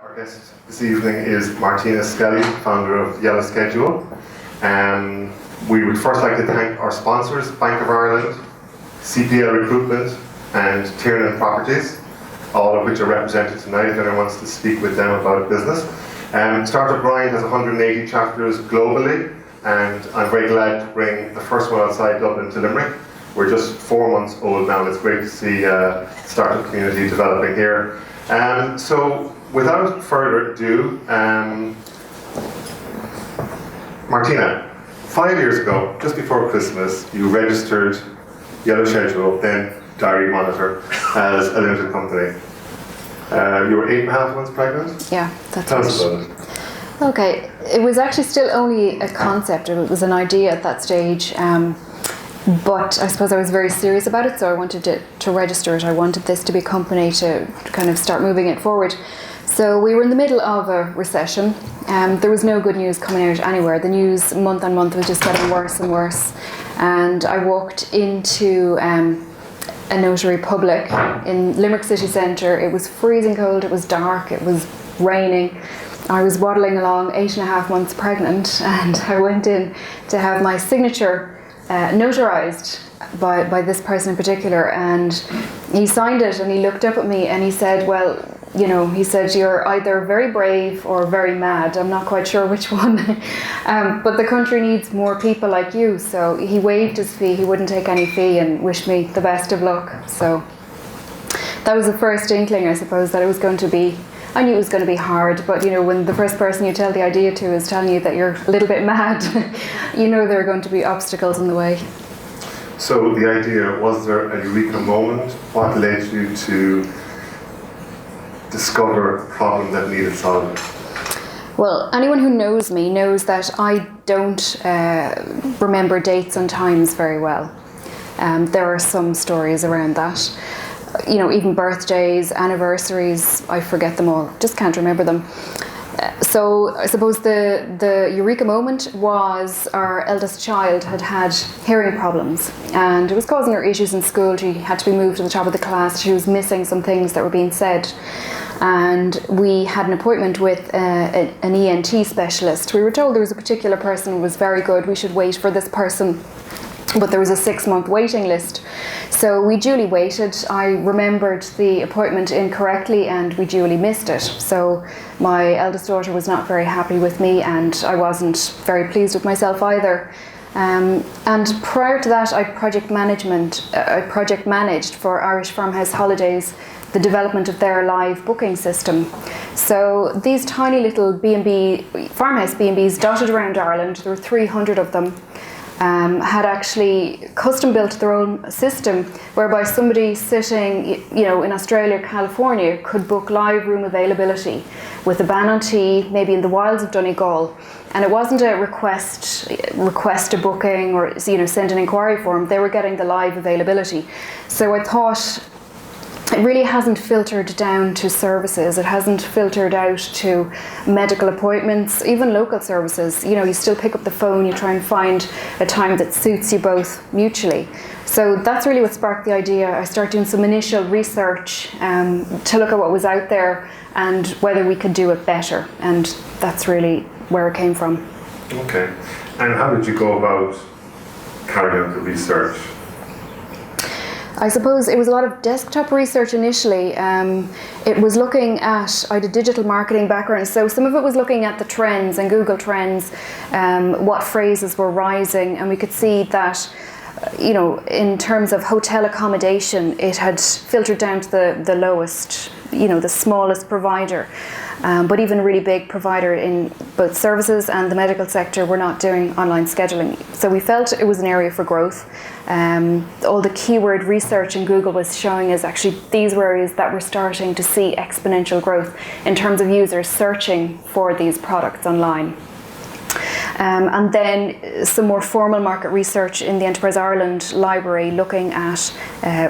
Our guest this evening is Martina Skelly, founder of YellowSchedule. We would first like to thank our sponsors, Bank of Ireland, CPL Recruitment and Tiernan Properties, all of which are represented tonight if anyone wants to speak with them about business. Startup Grind has 180 chapters globally, and I'm very glad to bring the first one outside Dublin to Limerick. We're just 4 months old now, and it's great to see the startup community developing here. So without further ado, Martina, 5 years ago, just before Christmas, you registered YellowSchedule, then Diary Monitor, as a limited company. You were 8.5 months pregnant? Yeah, that's Tell us about it. Okay, it was actually still only a concept. It was an idea at that stage. But I suppose I was very serious about it, so I wanted to register it. I wanted this to be a company to kind of start moving it forward. So we were in the middle of a recession. There was no good news coming out anywhere. The news month on month was just getting worse and worse. And I walked into a notary public in Limerick city centre. It was freezing cold, it was dark, it was raining. I was waddling along, 8.5 months pregnant, and I went in to have my signature notarized by this person in particular, and he signed it and he looked up at me and he said, well, you know, he said, you're either very brave or very mad. I'm not quite sure which one. But the country needs more people like you. So he waived his fee, he wouldn't take any fee, and wished me the best of luck. So that was the first inkling, I suppose, that it was going to be, I knew it was going to be hard, but you know, when the first person you tell the idea to is telling you that you're a little bit mad, you know there are going to be obstacles in the way. So the idea, was there a Eureka Moment? What led you to discover a problem that needed solving? Well, anyone who knows me knows that I don't remember dates and times very well. There are some stories around that. You know, even birthdays, anniversaries, I forget them all, just can't remember them. So I suppose the Eureka Moment was our eldest child had hearing problems, and it was causing her issues in school. She had to be moved to the top of the class. She was missing some things that were being said, and we had an appointment with an ENT specialist. We were told there was a particular person who was very good, we should wait for this person, but there was a 6-month waiting list. So we duly waited. I remembered the appointment incorrectly and we duly missed it. So my eldest daughter was not very happy with me, and I wasn't very pleased with myself either. And prior to that, I project managed for Irish Farmhouse Holidays the development of their live booking system. So these tiny little B&B, farmhouse B&Bs dotted around Ireland, there were 300 of them, had actually custom built their own system whereby somebody sitting, you know, in Australia or California could book live room availability with a ban on tea, maybe in the wilds of Donegal. And it wasn't a request a booking or, you know, send an inquiry form. They were getting the live availability. So I thought, it really hasn't filtered down to services. It hasn't filtered out to medical appointments, even local services. You know, you still pick up the phone, you try and find a time that suits you both mutually. So that's really what sparked the idea. I started doing some initial research to look at what was out there and whether we could do it better. And that's really where it came from. Okay. And how did you go about carrying out the research? I suppose it was a lot of desktop research initially. It was looking at, I had a digital marketing background, so some of it was looking at the trends and Google Trends, what phrases were rising, and we could see that, you know, in terms of hotel accommodation, it had filtered down to the lowest, you know, the smallest provider. But even a really big provider in both services and the medical sector were not doing online scheduling. So we felt it was an area for growth. All the keyword research in Google was showing us actually these were areas that were starting to see exponential growth in terms of users searching for these products online. And then some more formal market research in the Enterprise Ireland library, looking at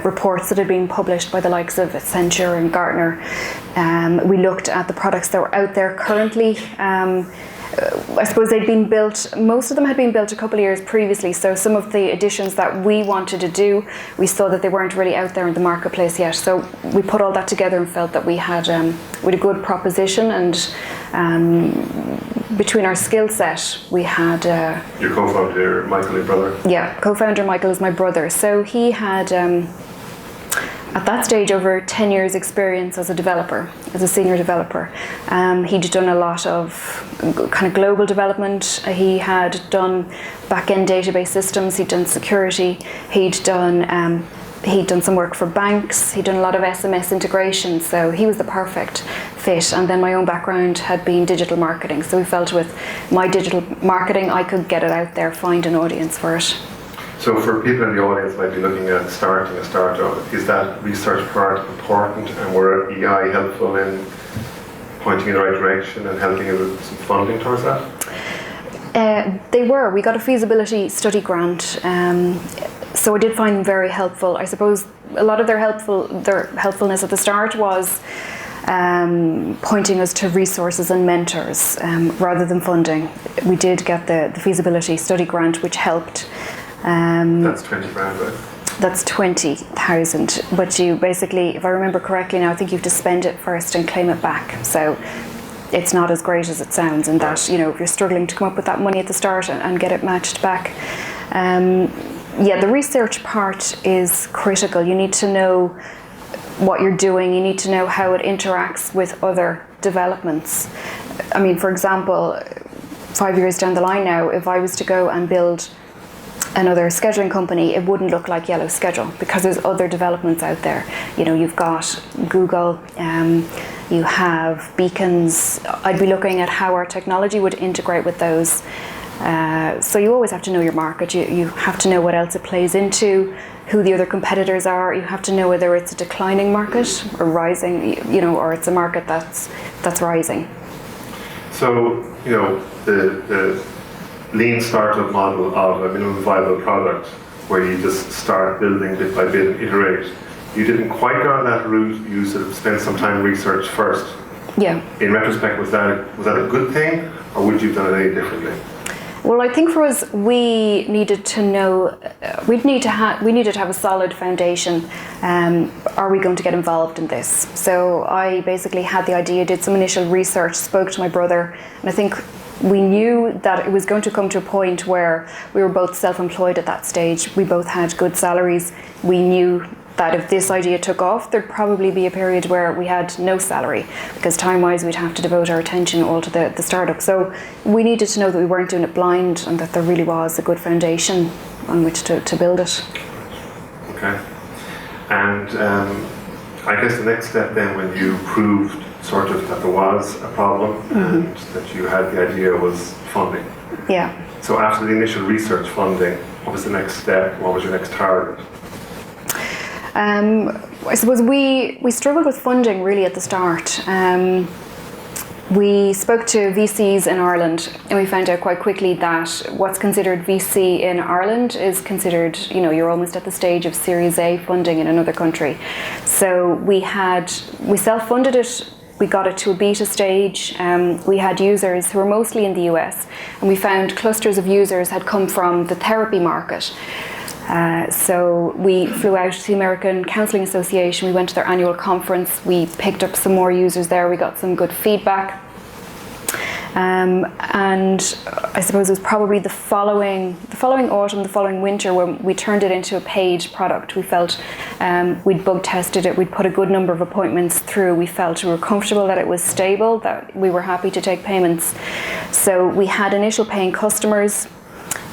reports that had been published by the likes of Accenture and Gartner. We looked at the products that were out there currently I suppose they'd been built, most of them had been built a couple of years previously, so some of the additions that we wanted to do, we saw that they weren't really out there in the marketplace yet. So we put all that together and felt that we had a good proposition, and between our skill set, we had... Your co-founder, Michael, your brother? Yeah, co-founder Michael is my brother. So he had... at that stage, over 10 years experience as a developer, as a senior developer. He'd done a lot of kind of global development. He had done back-end database systems. He'd done security. He'd done some work for banks. He'd done a lot of SMS integration. So he was the perfect fit. And then my own background had been digital marketing. So we felt with my digital marketing, I could get it out there, find an audience for it. So for people in the audience might be looking at starting a startup, is that research part important, and were EI helpful in pointing in the right direction and helping you with some funding towards that? They were. We got a feasibility study grant, so I did find them very helpful. I suppose a lot of their helpfulness at the start was pointing us to resources and mentors rather than funding. We did get the feasibility study grant, which helped. That's 20 grand, right? That's 20,000, but you basically, if I remember correctly now, I think you have to spend it first and claim it back. So it's not as great as it sounds, and that, you know, if you're struggling to come up with that money at the start and get it matched back. Yeah, the research part is critical. You need to know what you're doing. You need to know how it interacts with other developments. I mean, for example, 5 years down the line now, if I was to go and build another scheduling company, it wouldn't look like YellowSchedule, because there's other developments out there. You know, you've got Google, you have beacons. I'd be looking at how our technology would integrate with those. So you always have to know your market. You have to know what else it plays into, who the other competitors are. You have to know whether it's a declining market or rising, you know, or it's a market that's rising. So, you know, the lean startup model of a minimum viable product, where you just start building bit by bit and iterate. You didn't quite go on that route. You sort of spent some time research first. Yeah. In retrospect, was that a good thing, or would you have done it any differently? Well, I think for us, we needed to know, we needed to have a solid foundation. Are we going to get involved in this? So I basically had the idea, did some initial research, spoke to my brother, and I think we knew that it was going to come to a point where we were both self-employed at that stage. We both had good salaries. We knew that if this idea took off, there'd probably be a period where we had no salary, because time-wise we'd have to devote our attention all to the startup. So we needed to know that we weren't doing it blind, and that there really was a good foundation on which to build it. Okay. And I guess the next step then, when you proved sort of that there was a problem, and that you had the idea, was funding. Yeah. So after the initial research funding, what was the next step? What was your next target? I suppose we struggled with funding really at the start. We spoke to VCs in Ireland, and we found out quite quickly that what's considered VC in Ireland is considered, you know, you're almost at the stage of Series A funding in another country. So we self-funded it. We got it to a beta stage. We had users who were mostly in the US, and we found clusters of users had come from the therapy market. So we flew out to the American Counselling Association. We went to their annual conference. We picked up some more users there. We got some good feedback. And I suppose it was probably the following autumn, the following winter, when we turned it into a paid product. We felt we'd bug tested it. We'd put a good number of appointments through. We felt we were comfortable that it was stable, that we were happy to take payments. So we had initial paying customers.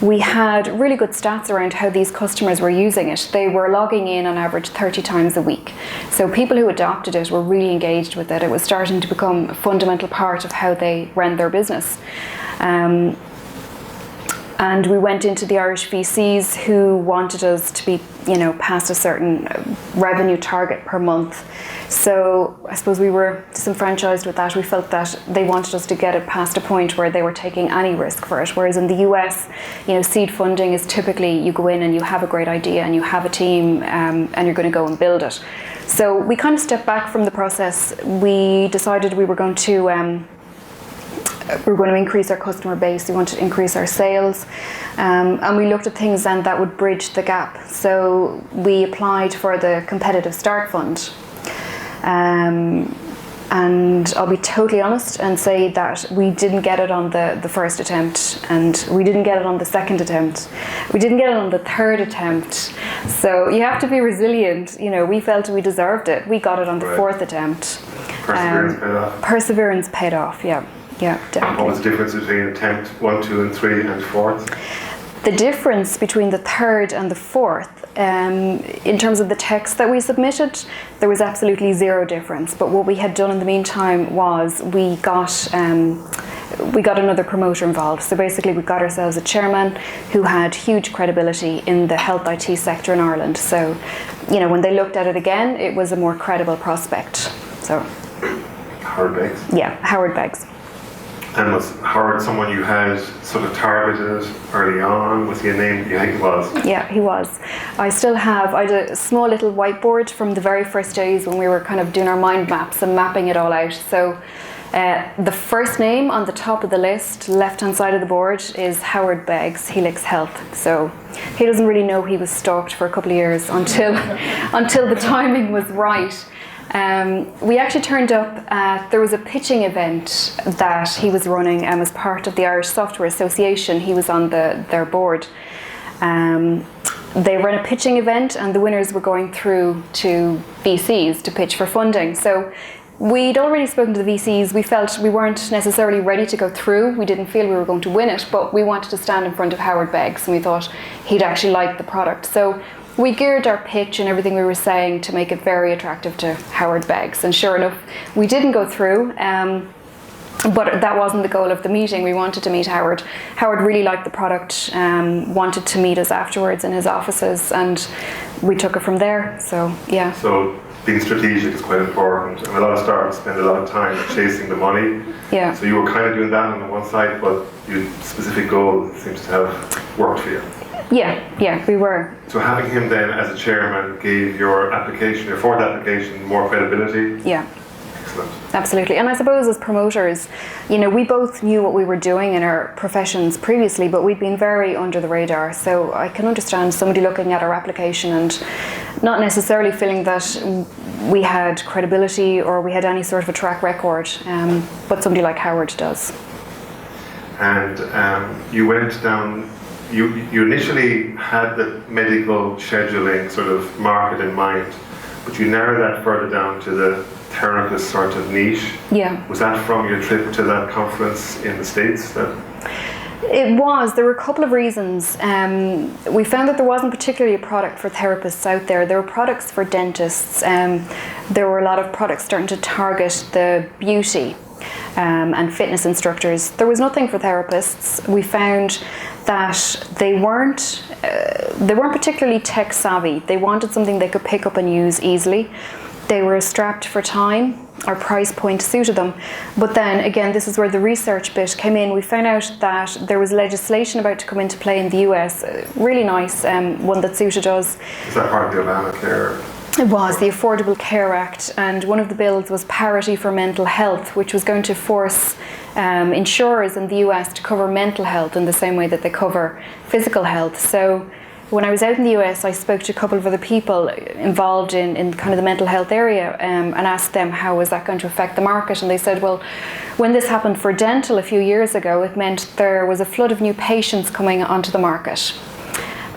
We had really good stats around how these customers were using it. They were logging in on average 30 times a week. So people who adopted it were really engaged with it. It was starting to become a fundamental part of how they ran their business. And we went into the Irish VCs who wanted us to be, you know, past a certain revenue target per month. So I suppose we were disenfranchised with that. We felt that they wanted us to get it past a point where they were taking any risk for it. Whereas in the US, you know, seed funding is typically you go in and you have a great idea and you have a team and you're going to go and build it. So we kind of stepped back from the process. We decided we were going to we were going to increase our customer base, we wanted to increase our sales, and we looked at things then that would bridge the gap. So we applied for the Competitive Start Fund. And I'll be totally honest and say that we didn't get it on the first attempt, and we didn't get it on the second attempt. We didn't get it on the third attempt. So you have to be resilient. You know, we felt we deserved it. We got it on the fourth attempt. Perseverance paid off. Perseverance paid off, yeah, definitely. What was the difference between attempt 1, 2 and 3 and fourth? The difference between the third and the fourth, in terms of the text that we submitted, there was absolutely zero difference. But what we had done in the meantime was we got another promoter involved. So basically we got ourselves a chairman who had huge credibility in the health IT sector in Ireland. So, you know, when they looked at it again, it was a more credible prospect. So, Howard Beggs? Yeah, Howard Beggs. And was Howard someone you had sort of targeted early on? Was he a name you think he was? Yeah, he was. I had a small little whiteboard from the very first days when we were kind of doing our mind maps and mapping it all out. So the first name on the top of the list, left-hand side of the board, is Howard Beggs, Helix Health. So he doesn't really know he was stalked for a couple of years until the timing was right. We actually turned up there was a pitching event that he was running as part of the Irish Software Association. He was on their board. They ran a pitching event and the winners were going through to VCs to pitch for funding. So we'd already spoken to the VCs. We felt we weren't necessarily ready to go through. We didn't feel we were going to win it, but we wanted to stand in front of Howard Beggs and we thought he'd actually like the product. So we geared our pitch and everything we were saying to make it very attractive to Howard Beggs. And sure enough, we didn't go through, but that wasn't the goal of the meeting. We wanted to meet Howard. Howard really liked the product, wanted to meet us afterwards in his offices, and we took it from there. So, yeah. So being strategic is quite important. And a lot of startups spend a lot of time chasing the money. Yeah. So you were kind of doing that on the one side, but your specific goal seems to have worked for you. Yeah, we were. So having him then as a chairman gave your fourth application, more credibility? Yeah. Excellent. Absolutely. And I suppose as promoters, you know, we both knew what we were doing in our professions previously, but we'd been very under the radar. So I can understand somebody looking at our application and not necessarily feeling that we had credibility or we had any sort of a track record, but somebody like Howard does. And you went down. You initially had the medical scheduling sort of market in mind, but you narrowed that further down to the therapist sort of niche. Yeah. Was that from your trip to that conference in the States? It was. There were a couple of reasons. We found that there wasn't particularly a product for therapists out there. There were products for dentists. There were a lot of products starting to target the beauty and fitness instructors. There was nothing for therapists. We found that they weren't particularly tech savvy. They wanted something they could pick up and use easily. They were strapped for time. Our price point suited them. But then again, this is where the research bit came in. We found out that there was legislation about to come into play in the US, really nice, one that suited us. Is that part of the Obamacare? It was the Affordable Care Act, and one of the bills was parity for mental health, which was going to force insurers in the US to cover mental health in the same way that they cover physical health. So when I was out in the US, I spoke to a couple of other people involved in kind of the mental health area and asked them how was that going to affect the market, and they said, well, when this happened for dental a few years ago, it meant there was a flood of new patients coming onto the market.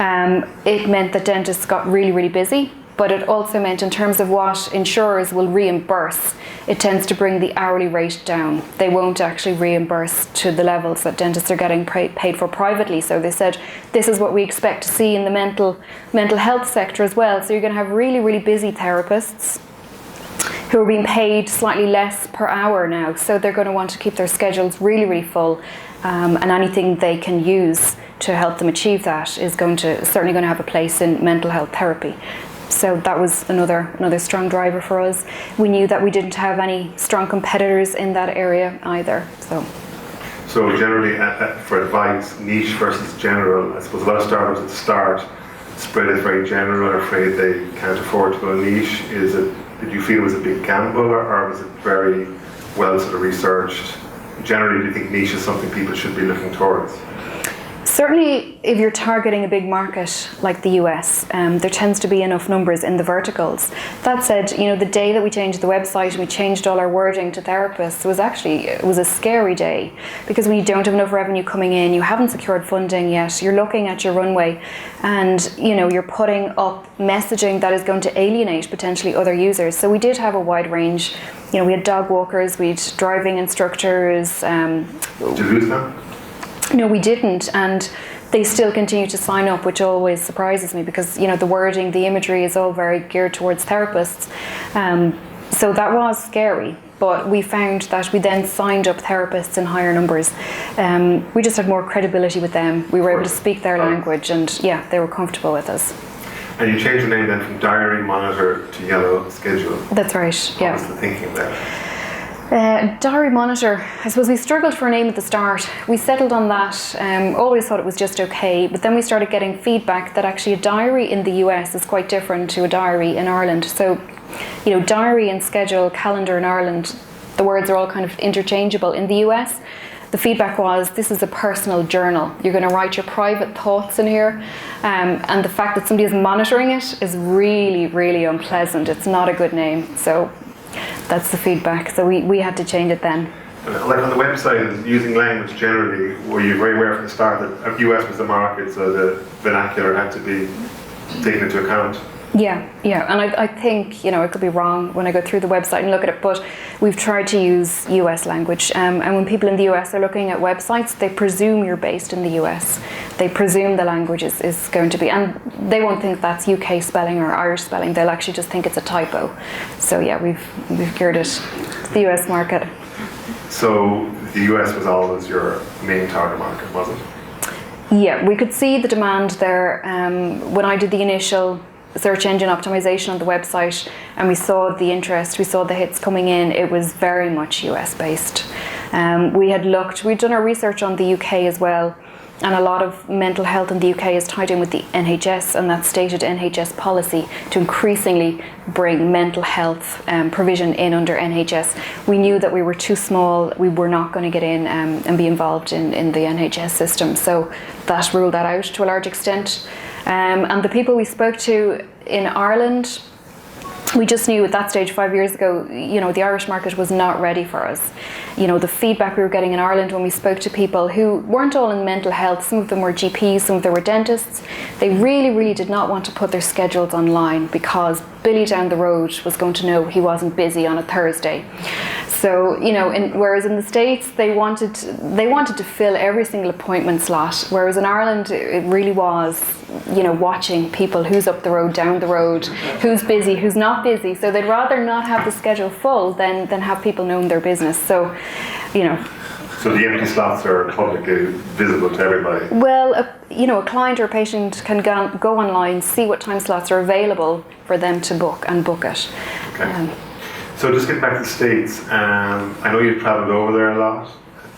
It meant that dentists got really, really busy. But it also meant in terms of what insurers will reimburse, it tends to bring the hourly rate down. They won't actually reimburse to the levels that dentists are getting paid for privately. So they said, this is what we expect to see in the mental health sector as well. So you're going to have really, really busy therapists who are being paid slightly less per hour now. So they're going to want to keep their schedules really, really full. And anything they can use to help them achieve that is certainly going to have a place in mental health therapy. So that was another strong driver for us. We knew that we didn't have any strong competitors in that area either. So generally, for advice, niche versus general, I suppose a lot of startups at the start spread it very general, are afraid they can't afford to go niche. Did you feel it was a big gamble, or was it very well sort of researched generally do you think niche is something people should be looking towards? Certainly, if you're targeting a big market like the US, there tends to be enough numbers in the verticals. That said, the day that we changed the website and we changed all our wording to therapists it was a scary day, because when you don't have enough revenue coming in, you haven't secured funding yet, you're looking at your runway, and you're putting up messaging that is going to alienate potentially other users. So we did have a wide range. We had dog walkers, we had driving instructors. Did you lose them? No, we didn't, and they still continue to sign up, which always surprises me, because the wording, the imagery is all very geared towards therapists. So that was scary, but we found that we then signed up therapists in higher numbers. We just had more credibility with them. We were able to speak their language, and they were comfortable with us. And you changed the name then from Diary Monitor to YellowSchedule. That's right, yeah. What was the thinking there? Diary Monitor, I suppose we struggled for a name at the start. We settled on that, always thought it was just okay, but then we started getting feedback that actually a diary in the US is quite different to a diary in Ireland. So, diary and schedule, calendar in Ireland, the words are all kind of interchangeable. In the US, the feedback was, this is a personal journal. You're going to write your private thoughts in here, and the fact that somebody is monitoring it is really, really unpleasant. It's not a good name. So that's the feedback. So we had to change it then. Like on the website, using language generally, were you very aware from the start that US was the market, so the vernacular had to be taken into account? Yeah, and I think, I could be wrong when I go through the website and look at it, but we've tried to use US language. And when people in the US are looking at websites, they presume you're based in the US. They presume the language is going to be, and they won't think that's UK spelling or Irish spelling. They'll actually just think it's a typo. So we've geared it to the US market. So the US was always your main target market, was it? Yeah, we could see the demand there. When I did the initial search engine optimization on the website and we saw the interest, we saw the hits coming in, it was very much US based. We'd done our research on the UK as well, and a lot of mental health in the UK is tied in with the NHS and that stated NHS policy to increasingly bring mental health provision in under NHS. We knew that we were too small, we were not going to get in and be involved in the NHS system, so that ruled that out to a large extent. And the people we spoke to in Ireland, we just knew at that stage 5 years ago, the Irish market was not ready for us. The feedback we were getting in Ireland when we spoke to people who weren't all in mental health, some of them were GPs, some of them were dentists, they really, really did not want to put their schedules online because Billy down the road was going to know he wasn't busy on a Thursday. So, whereas in the States, they wanted to fill every single appointment slot, whereas in Ireland, it really was, watching people, who's up the road, down the road, who's busy, who's not busy. So they'd rather not have the schedule full than have people knowing their business. So, So the empty slots are publicly visible to everybody? Well, a client or a patient can go online, see what time slots are available for them to book it. Okay. So just getting back to the States, I know you've travelled over there a lot,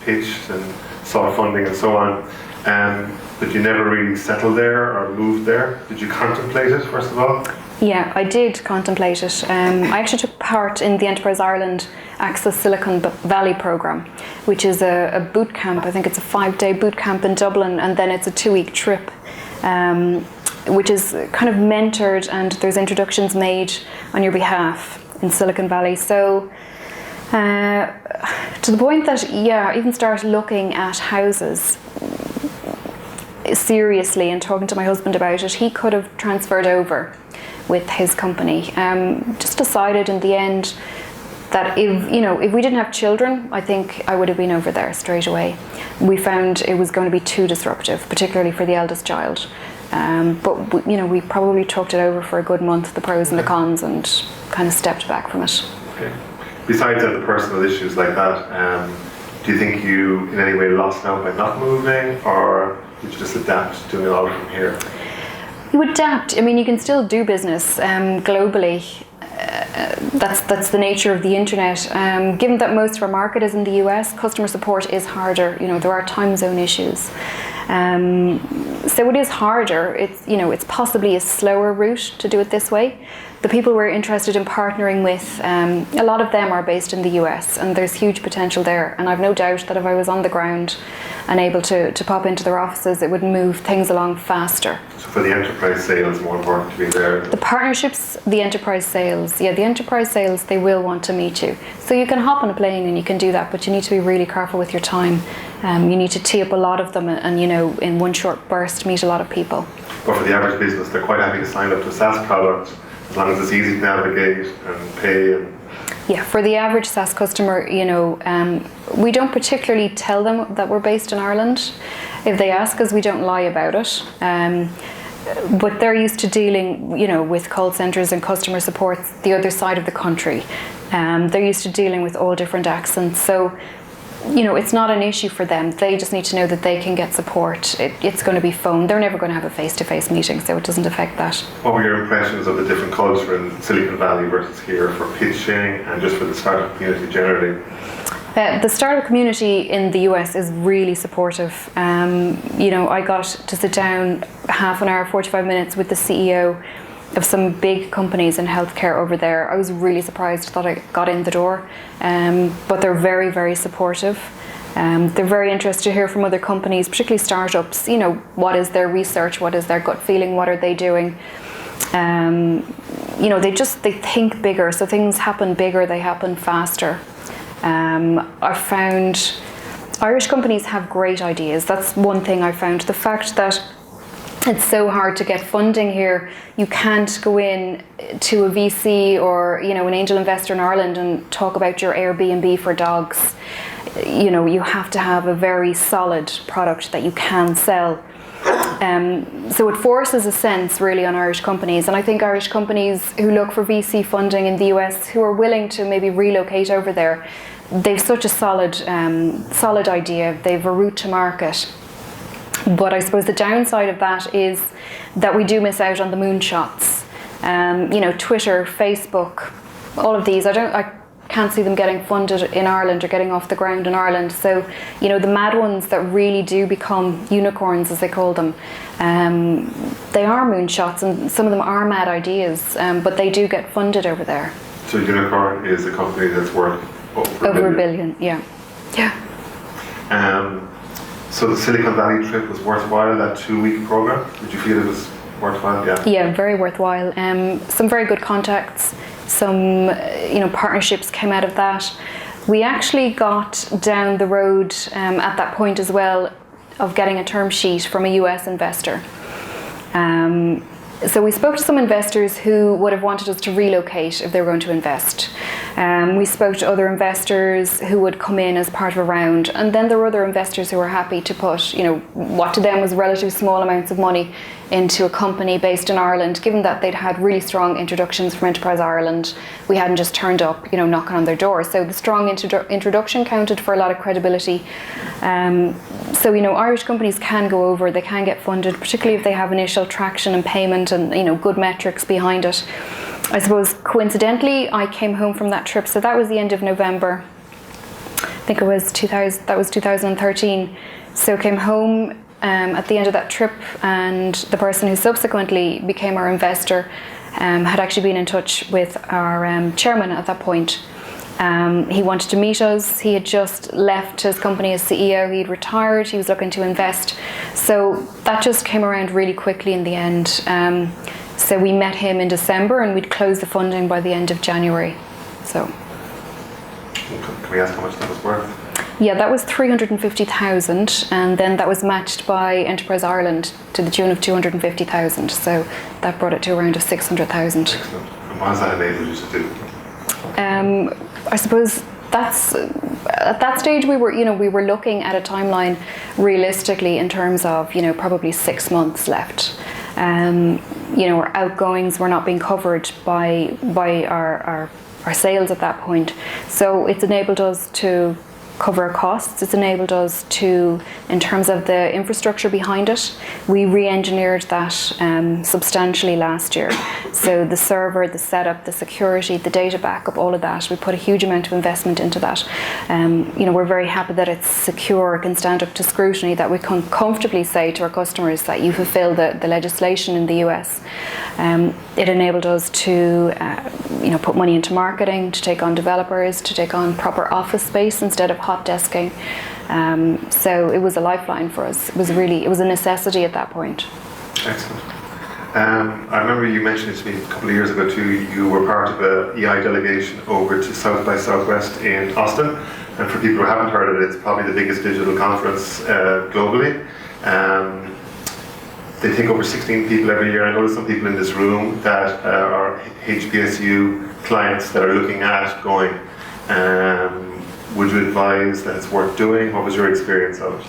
pitched and sought funding and so on, but you never really settled there or moved there. Did you contemplate it, first of all? Yeah, I did contemplate it. I actually took part in the Enterprise Ireland Access Silicon Valley programme, which is a boot camp. I think it's a 5-day boot camp in Dublin, and then it's a 2-week trip, which is kind of mentored, and there's introductions made on your behalf in Silicon Valley. So to the point that, I even started looking at houses seriously and talking to my husband about it. He could have transferred over with his company. Just decided in the end that if we didn't have children, I think I would have been over there straight away. We found it was going to be too disruptive, particularly for the eldest child. But we probably talked it over for a good month, the pros and the cons, and kind of stepped back from it. Okay. Besides the personal issues like that, do you think you in any way lost out by not moving, or did you just adapt to doing it all from here? You adapt. I mean, you can still do business globally. That's the nature of the internet. Given that most of our market is in the US, customer support is harder. There are time zone issues. So it is harder. It's possibly a slower route to do it this way. the people we're interested in partnering with, a lot of them are based in the US, and there's huge potential there. And I've no doubt that if I was on the ground and able to pop into their offices, it would move things along faster. So for the enterprise sales, more important to be there? The partnerships, the enterprise sales, the enterprise sales, they will want to meet you. So you can hop on a plane and you can do that, but you need to be really careful with your time. You need to tee up a lot of them and, in one short burst, meet a lot of people. But for the average business, they're quite happy to sign up to a SaaS product as long as it's easy to navigate and pay. Yeah, for the average SaaS customer, we don't particularly tell them that we're based in Ireland. If they ask us, we don't lie about it. But they're used to dealing, with call centres and customer support the other side of the country. They're used to dealing with all different accents. So, it's not an issue for them. They just need to know that they can get support. It's going to be phone. They're never going to have a face-to-face meeting, so it doesn't affect that. What were your impressions of the different culture in Silicon Valley versus here for pitching and just for the startup community generally? The startup community in the US is really supportive. I got to sit down half an hour, 45 minutes with the CEO of some big companies in healthcare over there. I was really surprised that I got in the door, but they're very, very supportive. They're very interested to hear from other companies, particularly startups. What is their research? What is their gut feeling? What are they doing? They think bigger, so things happen bigger, they happen faster. I found Irish companies have great ideas. That's one thing I found. The fact that it's so hard to get funding here. You can't go in to a VC or an angel investor in Ireland and talk about your Airbnb for dogs. You have to have a very solid product that you can sell. So it forces a sense really on Irish companies, and I think Irish companies who look for VC funding in the US, who are willing to maybe relocate over there, they've such a solid idea. They've a route to market. But I suppose the downside of that is that we do miss out on the moonshots. Twitter, Facebook, all of these. I can't see them getting funded in Ireland or getting off the ground in Ireland. So, the mad ones that really do become unicorns, as they call them, they are moonshots, and some of them are mad ideas, but they do get funded over there. So unicorn is a company that's worth over $1 billion, yeah. So the Silicon Valley trip was worthwhile, that 2-week program? Did you feel it was worthwhile? Yeah, very worthwhile. Some very good contacts, some partnerships came out of that. We actually got down the road at that point as well of getting a term sheet from a US investor. So we spoke to some investors who would have wanted us to relocate if they were going to invest. We spoke to other investors who would come in as part of a round, and then there were other investors who were happy to put, what to them was relatively small amounts of money into a company based in Ireland, given that they'd had really strong introductions from Enterprise Ireland. We hadn't just turned up, knocking on their door. So the strong introduction counted for a lot of credibility. So, Irish companies can go over, they can get funded, particularly if they have initial traction and payment and, good metrics behind it. I suppose coincidentally, I came home from that trip, so that was the end of November. I think it was 2013. So came home at the end of that trip, and the person who subsequently became our investor had actually been in touch with our chairman at that point. He wanted to meet us. He had just left his company as CEO. He'd retired. He was looking to invest. So that just came around really quickly in the end. So we met him in December, and we'd closed the funding by the end of January. So. Can we ask how much that was worth? Yeah, that was 350,000, and then that was matched by Enterprise Ireland to the tune of 250,000. So that brought it to around 600,000. Excellent. And what has that enabled you to do? I suppose that's at that stage we were looking at a timeline realistically in terms of probably 6 months left. Our outgoings were not being covered by our sales at that point, so it's enabled us to cover costs. It's enabled us to, in terms of the infrastructure behind it, we re-engineered that substantially last year. So the server, the setup, the security, the data backup, all of that, we put a huge amount of investment into that. We're very happy that it's secure, can stand up to scrutiny, that we can comfortably say to our customers that you fulfill the legislation in the US. It enabled us to put money into marketing, to take on developers, to take on proper office space instead of hot desking. So it was a lifeline for us. It was a necessity at that point. Excellent. I remember you mentioned it to me a couple of years ago too. You were part of a EI delegation over to South by Southwest in Austin. And for people who haven't heard of it, it's probably the biggest digital conference globally. They take over 16 people every year. I know there's some people in this room that are HPSU clients that are looking at going. Would you advise that it's worth doing? What was your experience of it?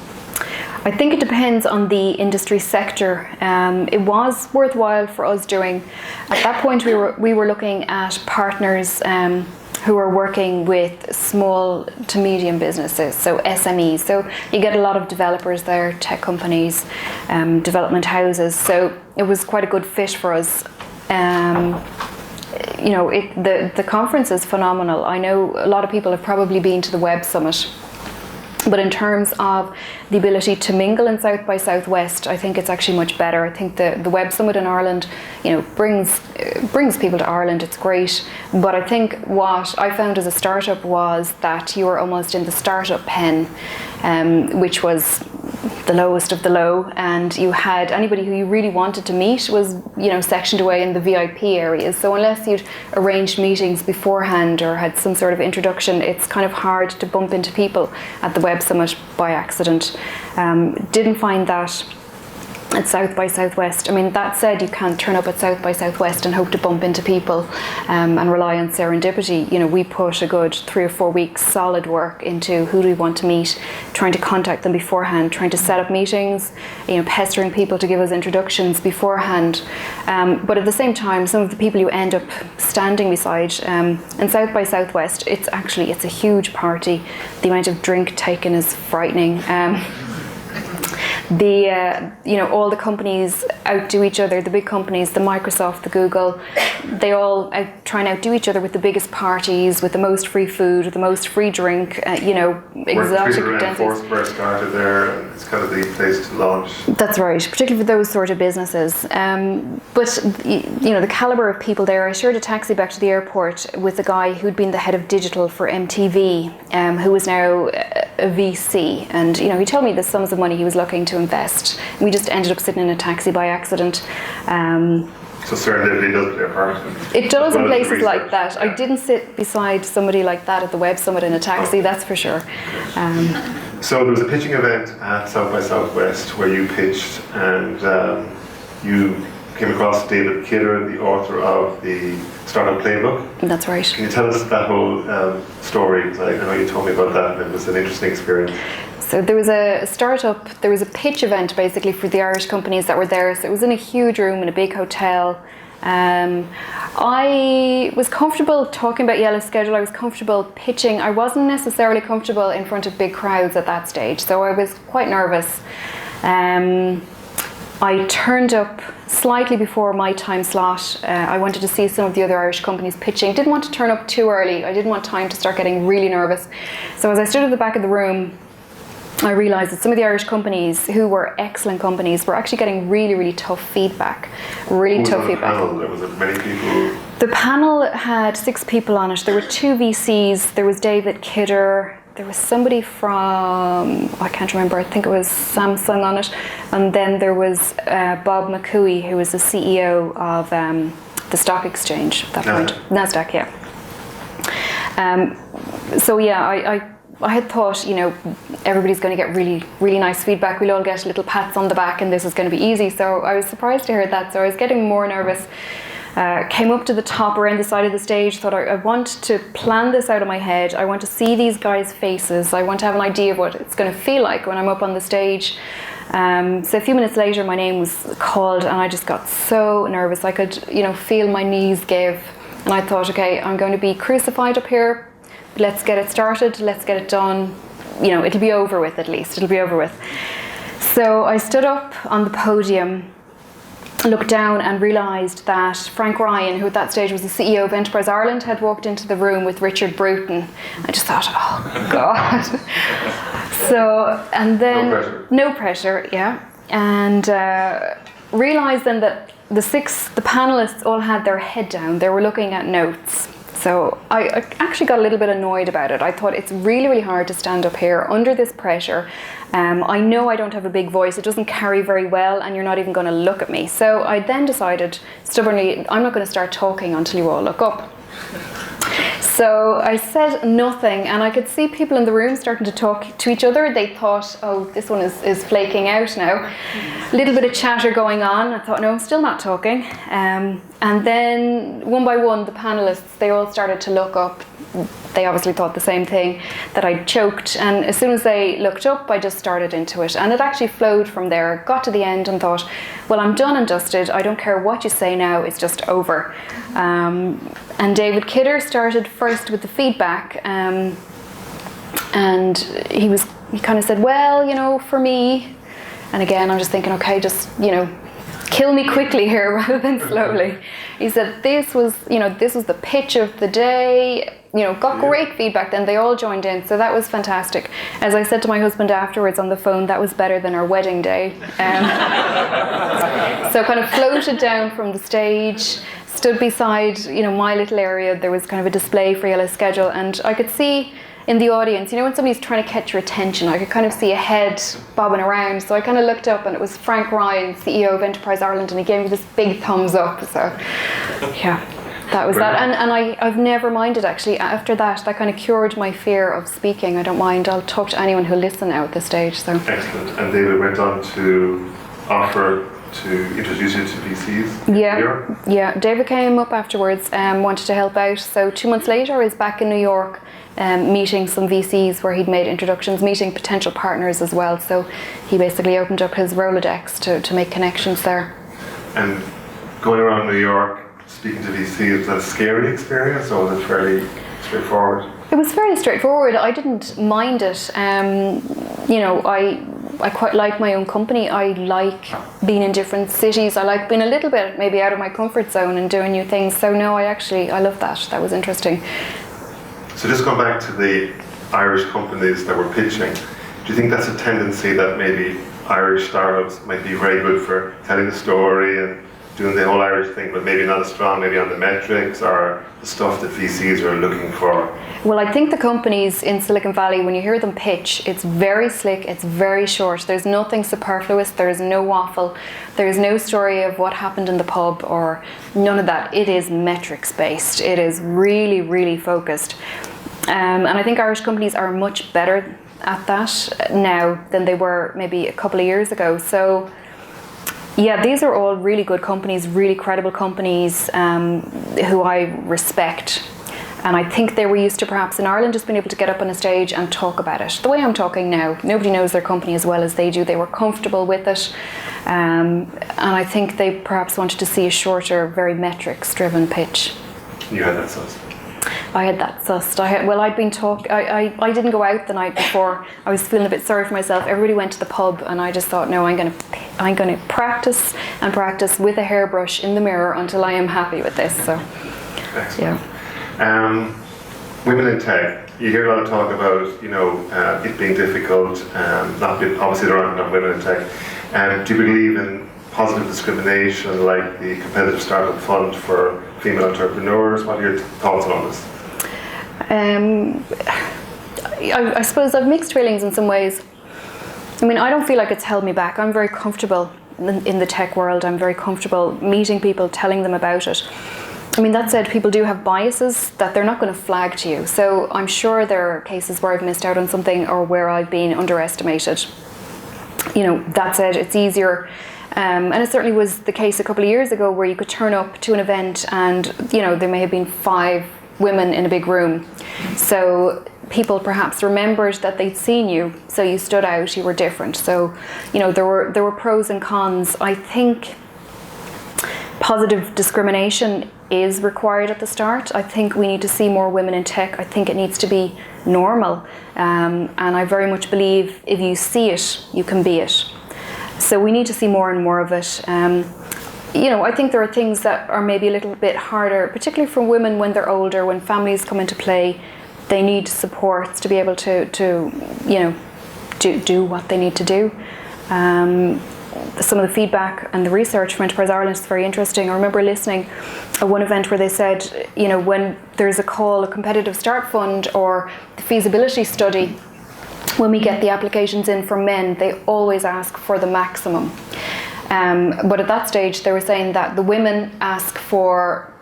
I think it depends on the industry sector. It was worthwhile for us doing. At that point, we were looking at partners who were working with small to medium businesses, so SMEs. So you get a lot of developers there, tech companies, development houses. So it was quite a good fit for us. The conference is phenomenal. I know a lot of people have probably been to the Web Summit, but in terms of the ability to mingle in South by Southwest, I think it's actually much better. I think the Web Summit in Ireland, brings people to Ireland. It's great, but I think what I found as a startup was that you were almost in the startup pen, which was the lowest of the low, and you had anybody who you really wanted to meet was sectioned away in the VIP areas. So unless you'd arranged meetings beforehand or had some sort of introduction, it's kind of hard to bump into people at the Web Summit by accident. Didn't find that at South by Southwest. I mean, that said, you can't turn up at South by Southwest and hope to bump into people and rely on serendipity. We put a good 3 or 4 weeks solid work into who do we want to meet, trying to contact them beforehand, trying to set up meetings, pestering people to give us introductions beforehand. But at the same time, some of the people you end up standing beside, and South by Southwest, it's a huge party. The amount of drink taken is frightening. All the companies outdo each other, the big companies, the Microsoft, the Google, they all try and outdo each other with the biggest parties, with the most free food, with the most free drink, exotic dances. Foursquare started there, and it's kind of the place to launch. That's right, particularly for those sort of businesses. But the caliber of people there, I shared a taxi back to the airport with a guy who'd been the head of digital for MTV, who is now a VC, and he told me the sums of money he was looking to invest. We just ended up sitting in a taxi by accident. So serendipity does play a part. It does in places like that. Yeah. I didn't sit beside somebody like that at the Web Summit in a taxi, that's for sure. So there was a pitching event at South by Southwest where you pitched, and you came across David Kidder, the author of the Startup Playbook. That's right. Can you tell us that whole story? I know you told me about that, and it was an interesting experience. So there was a pitch event basically for the Irish companies that were there. So it was in a huge room in a big hotel. I was comfortable talking about YellowSchedule. I was comfortable pitching. I wasn't necessarily comfortable in front of big crowds at that stage, so I was quite nervous. I turned up slightly before my time slot. I wanted to see some of the other Irish companies pitching. Didn't want to turn up too early. I didn't want time to start getting really nervous. So as I stood at the back of the room, I realised that some of the Irish companies, who were excellent companies, were actually getting really, really tough feedback. Really tough feedback. Was it many people? The panel had 6 people on it. There were 2 VCs. There was David Kidder. There was somebody from, I can't remember, I think it was Samsung on it. And then there was Bob McCooey, who was the CEO of the stock exchange at that point. NASDAQ, yeah. So yeah, I had thought, everybody's going to get really, really nice feedback. We'll all get little pats on the back and this is going to be easy. So I was surprised to hear that. So I was getting more nervous. Came up to the top around the side of the stage, thought I want to plan this out of my head. I want to see these guys' faces. I want to have an idea of what it's going to feel like when I'm up on the stage. So a few minutes later, my name was called and I just got so nervous. I could, feel my knees give. And I thought, okay, I'm going to be crucified up here. Let's get it started, let's get it done. it'll be over with at least. It'll be over with. So I stood up on the podium, looked down and realised that Frank Ryan, who at that stage was the CEO of Enterprise Ireland, had walked into the room with Richard Bruton. I just thought, oh God. So, and then... No pressure, yeah. And realised then that the panellists all had their head down. They were looking at notes. So I actually got a little bit annoyed about it. I thought it's really, really hard to stand up here under this pressure. I know I don't have a big voice. It doesn't carry very well, and you're not even going to look at me. So I then decided stubbornly, I'm not going to start talking until you all look up. So I said nothing, and I could see people in the room starting to talk to each other. They thought, oh, this one is flaking out now. A little bit of chatter going on. I thought, no, I'm still not talking. And then one by one, the panellists, they all started to look up. They obviously thought the same thing, that I'd choked. And as soon as they looked up, I just started into it. And it actually flowed from there. Got to the end and thought, well, I'm done and dusted. I don't care what you say now. It's just over. And David Kidder started first with the feedback. And he kind of said, well, for me. And again, I'm just thinking, okay, just, kill me quickly here rather than slowly. He said this was the pitch of the day. Got great feedback then. They all joined in, so that was fantastic. As I said to my husband afterwards on the phone, that was better than our wedding day. So kind of floated down from the stage, stood beside my little area. There was kind of a display for YellowSchedule, and I could see in the audience, when somebody's trying to catch your attention, I could kind of see a head bobbing around. So I kind of looked up, and it was Frank Ryan, CEO of Enterprise Ireland, and he gave me this big thumbs up. So, yeah, that was that. And I've never minded, actually. After that kind of cured my fear of speaking. I don't mind. I'll talk to anyone who'll listen now at this stage. So excellent. And David went on to offer to introduce you to VCs in Europe? Yeah. David came up afterwards and wanted to help out. So 2 months later, I was back in New York. Meeting some VCs where he'd made introductions, meeting potential partners as well. So he basically opened up his Rolodex to make connections there. And going around New York, speaking to VCs, was that a scary experience, or was it fairly straightforward? It was fairly straightforward. I didn't mind it. I quite like my own company. I like being in different cities. I like being a little bit maybe out of my comfort zone and doing new things. So no, I love that. That was interesting. So just going back to the Irish companies that were pitching, do you think that's a tendency that maybe Irish startups might be very good for telling the story and doing the whole Irish thing, but maybe not as strong maybe on the metrics or the stuff that VCs are looking for? Well, I think the companies in Silicon Valley, when you hear them pitch, it's very slick, it's very short. There's nothing superfluous, there's no waffle, there's no story of what happened in the pub or none of that. It is metrics based. It is really, really focused. And I think Irish companies are much better at that now than they were maybe a couple of years ago. So yeah, these are all really good companies, really credible companies who I respect. And I think they were used to perhaps in Ireland just being able to get up on a stage and talk about it. The way I'm talking now, nobody knows their company as well as they do. They were comfortable with it. And I think they perhaps wanted to see a shorter, very metrics-driven pitch. You had that sussed? I had that sussed. I'd been I didn't go out the night before. I was feeling a bit sorry for myself. Everybody went to the pub, and I just thought, no, I'm going to practice and practice with a hairbrush in the mirror until I am happy with this. So, excellent. Yeah. Women in tech. You hear a lot of talk about it being difficult. Obviously there aren't enough women in tech. Do you believe in positive discrimination, like the competitive startup fund for female entrepreneurs? What are your thoughts on this? I suppose I've mixed feelings in some ways. I mean, I don't feel like it's held me back. I'm very comfortable in the tech world. I'm very comfortable meeting people, telling them about it. I mean, that said, people do have biases that they're not going to flag to you. So I'm sure there are cases where I've missed out on something or where I've been underestimated. That said, it's easier. And it certainly was the case a couple of years ago where you could turn up to an event and, there may have been 5 women in a big room. So people perhaps remembered that they'd seen you, so you stood out, you were different. So, there were pros and cons. I think positive discrimination is required at the start. I think we need to see more women in tech. I think it needs to be normal. And I very much believe if you see it, you can be it. So we need to see more and more of it. I think there are things that are maybe a little bit harder, particularly for women when they're older, when families come into play. They need supports to be able to do what they need to do. Some of the feedback and the research from Enterprise Ireland is very interesting. I remember listening at one event where they said, when there's a competitive start fund or the feasibility study, when we get the applications in from men, they always ask for the maximum. But at that stage, they were saying that the women ask for,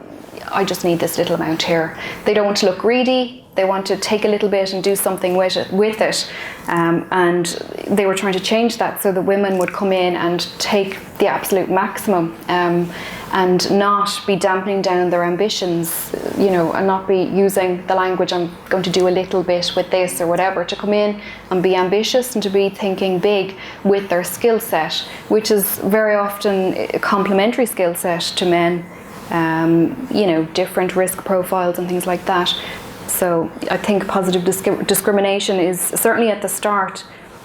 I just need this little amount here. They don't want to look greedy. They want to take a little bit and do something with it. And they were trying to change that so that women would come in and take the absolute maximum and not be dampening down their ambitions, and not be using the language, I'm going to do a little bit with this or whatever, to come in and be ambitious and to be thinking big with their skill set, which is very often a complementary skill set to men, different risk profiles and things like that. So I think positive discrimination is certainly at the start.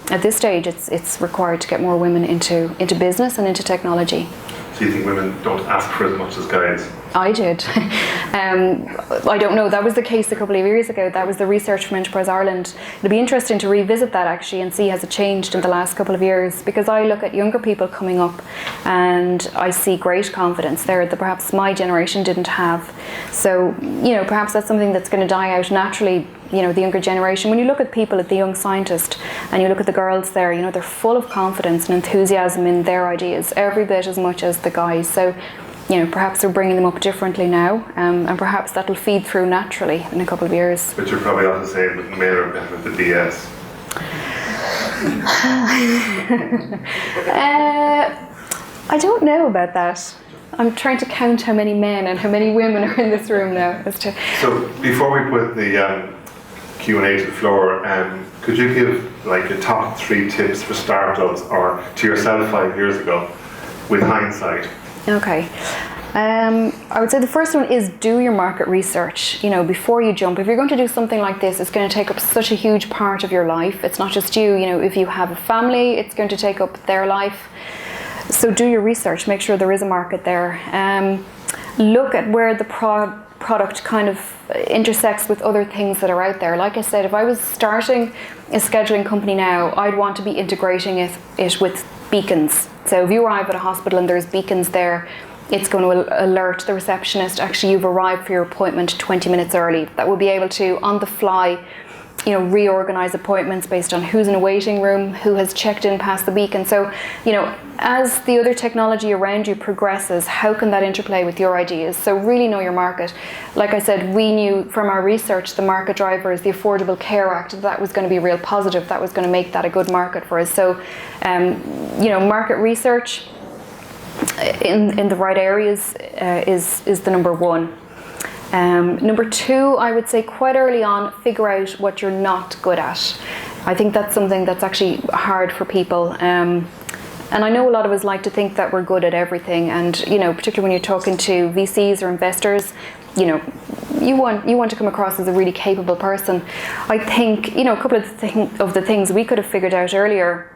At this stage, it's required to get more women into business and into technology. So you think women don't ask for as much as guys? I did. I don't know. That was the case a couple of years ago. That was the research from Enterprise Ireland. It'd be interesting to revisit that actually and see has it changed in the last couple of years, because I look at younger people coming up and I see great confidence there that perhaps my generation didn't have. So, perhaps that's something that's going to die out naturally, the younger generation. When you look at people, at the young scientist, and you look at the girls there, they're full of confidence and enthusiasm in their ideas, every bit as much as the guys. So, perhaps they're bringing them up differently now, and perhaps that'll feed through naturally in a couple of years. But you're probably also saying that men are better with the DS. I don't know about that. I'm trying to count how many men and how many women are in this room now. So before we put the Q&A to the floor, could you give your top 3 tips for startups, or to yourself 5 years ago, with hindsight? Okay. I would say the first one is do your market research, before you jump. If you're going to do something like this, it's going to take up such a huge part of your life. It's not just you, if you have a family, it's going to take up their life. So do your research, make sure there is a market there. Look at where the product kind of intersects with other things that are out there. Like I said, if I was starting a scheduling company now, I'd want to be integrating it with beacons. So if you arrive at a hospital and there's beacons there, it's going to alert the receptionist, actually you've arrived for your appointment 20 minutes early. That will be able to, on the fly, reorganize appointments based on who's in a waiting room, who has checked in past the beacon. So, as the other technology around you progresses, how can that interplay with your ideas? So really know your market. Like I said, we knew from our research, the market drivers, the Affordable Care Act, that was going to be real positive. That was going to make that a good market for us. So, market research in the right areas is the number one. Number 2, I would say quite early on, figure out what you're not good at. I think that's something that's actually hard for people. And I know a lot of us like to think that we're good at everything, and particularly when you're talking to VCs or investors, you want to come across as a really capable person. I think a couple of the things we could have figured out earlier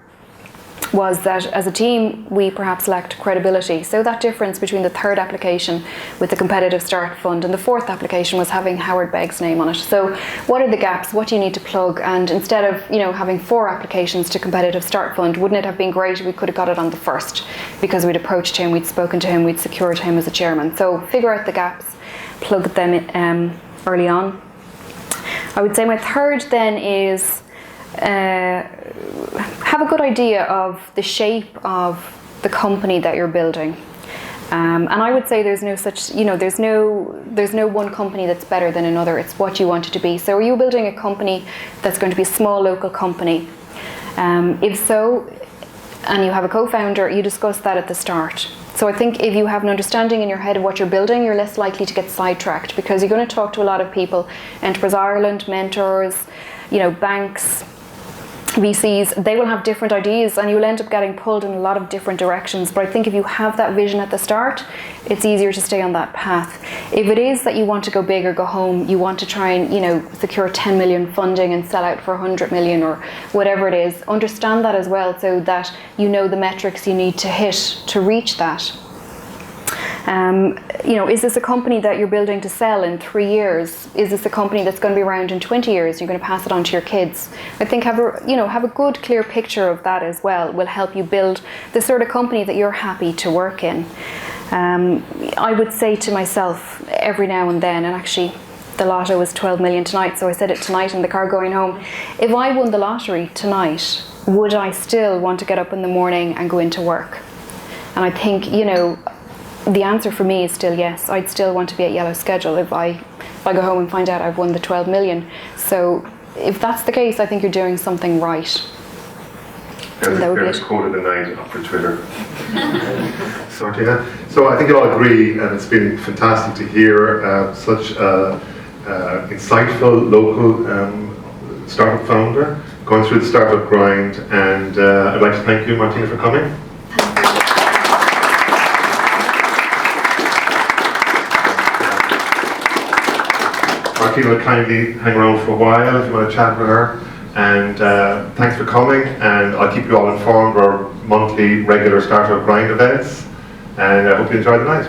was that as a team we perhaps lacked credibility. So that difference between the 3rd application with the competitive start fund and the 4th application was having Howard Begg's name on it. So what are the gaps? What do you need to plug? And instead of having 4 applications to competitive start fund, wouldn't it have been great if we could have got it on the 1st, because we'd approached him, we'd spoken to him, we'd secured him as a chairman. So figure out the gaps, plug them in, early on. I would say my 3rd then is have a good idea of the shape of the company that you're building, and I would say there's no such, there's no one company that's better than another. It's what you want it to be. So are you building a company that's going to be a small local company? If so, and you have a co-founder, you discuss that at the start. So I think if you have an understanding in your head of what you're building, you're less likely to get sidetracked, because you're going to talk to a lot of people, Enterprise Ireland, mentors, banks, VCs, they will have different ideas and you'll end up getting pulled in a lot of different directions. But I think if you have that vision at the start, it's easier to stay on that path. If it is that you want to go big or go home, you want to try and, you know, secure 10 million funding and sell out for 100 million or whatever it is, understand that as well so that you know the metrics you need to hit to reach that. You know, is this a company that you're building to sell in 3 years? Is this a company that's going to be around in 20 years? You're going to pass it on to your kids. I think have a good, clear picture of that as well. Will help you build the sort of company that you're happy to work in. I would say to myself every now and then, and actually the lotto was 12 million tonight, so I said it tonight in the car going home. If I won the lottery tonight, would I still want to get up in the morning and go into work? And I think, you know, the answer for me is still yes. I'd still want to be at YellowSchedule if I go home and find out I've won the 12 million. So if that's the case, I think you're doing something right. There's a quote of the night up for Twitter. So, Martina, so I think you all agree, and it's been fantastic to hear such insightful local startup founder going through the startup grind, and I'd like to thank you, Martina, for coming. Martina will kindly hang around for a while if you want to chat with her. And thanks for coming, and I'll keep you all informed of our monthly regular startup grind events, and I hope you enjoy the night.